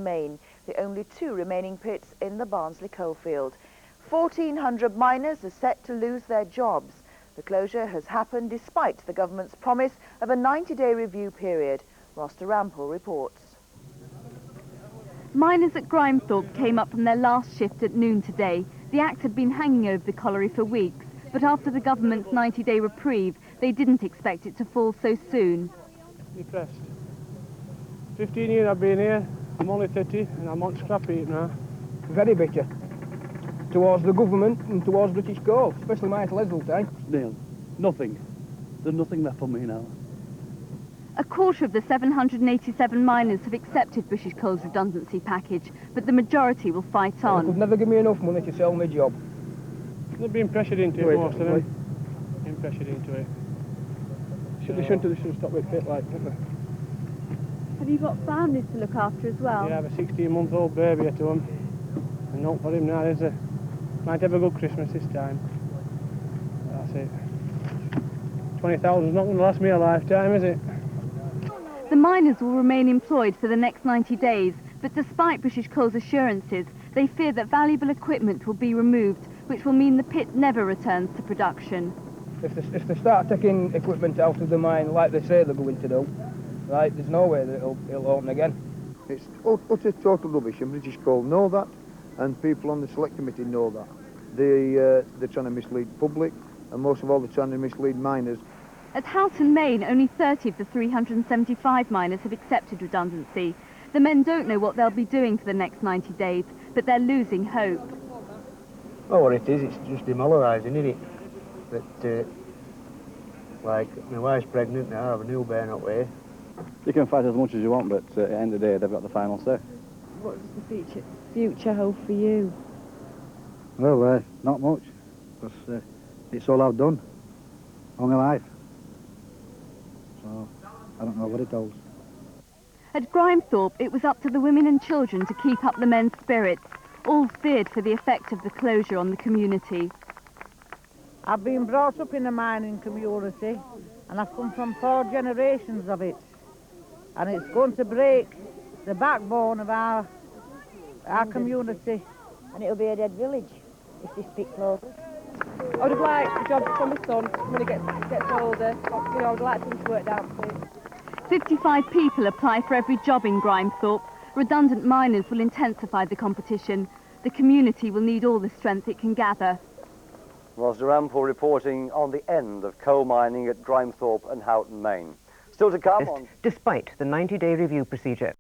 Main, the only two remaining pits in the Barnsley coalfield. 1,400 miners are set to lose their jobs. The closure has happened despite the government's promise of a 90-day review period. Roster Rampel reports. Miners at Grimethorpe came up from their last shift at noon today. The axe had been hanging over the colliery for weeks, but after the government's 90-day reprieve, they didn't expect it to fall so soon. Depressed. 15 years I've been here. I'm only 30 and I'm on scrap heap now. Very bitter towards the government and towards British Coal, especially my Leslie time. Nil. Nothing. There's nothing left for me now. A quarter of the 787 miners have accepted British Coal's redundancy package, but the majority will fight on. They could never give me enough money to sell my job. They've been pressured into it, most of them. Been pressured into it. They should have stopped with pit, like, didn't they? Have you got families to look after as well? Yeah, I have a 16-month-old baby at home. And not for him now, is there? Might have a good Christmas this time. That's it. 20,000 is not going to last me a lifetime, is it? The miners will remain employed for the next 90 days, but despite British Coal's assurances, they fear that valuable equipment will be removed, which will mean the pit never returns to production. If they start taking equipment out of the mine like they say they're going to do, right, there's no way that it'll open again. It's utter total rubbish, and British Coal know that, and people on the select committee know that. They're trying to mislead the public, and most of all they're trying to mislead miners. At Houghton Main, only 30 of the 375 miners have accepted redundancy. The men don't know what they'll be doing for the next 90 days, but they're losing hope. Well, what it is, it's just demoralising, isn't it? That, like, my wife's pregnant now, I have a newborn up here. You can fight as much as you want, but at the end of the day, they've got the final say. What's the future hold for you? Well, not much, because it's all I've done all my life. So, I don't know what it holds. At Grimethorpe, it was up to the women and children to keep up the men's spirits. All feared for the effect of the closure on the community. I've been brought up in a mining community, and I've come from 4 generations of it. And it's going to break the backbone of our community. And it'll be a dead village if this pit closes. I would have liked a job for my son when he gets older. You know, I would like him to work down too. 55 people apply for every job in Grimethorpe. Redundant miners will intensify the competition. The community will need all the strength it can gather. Roster Rampel reporting on the end of coal mining at Grimethorpe and Houghton Main. Still to come on... Despite the 90-day review procedure.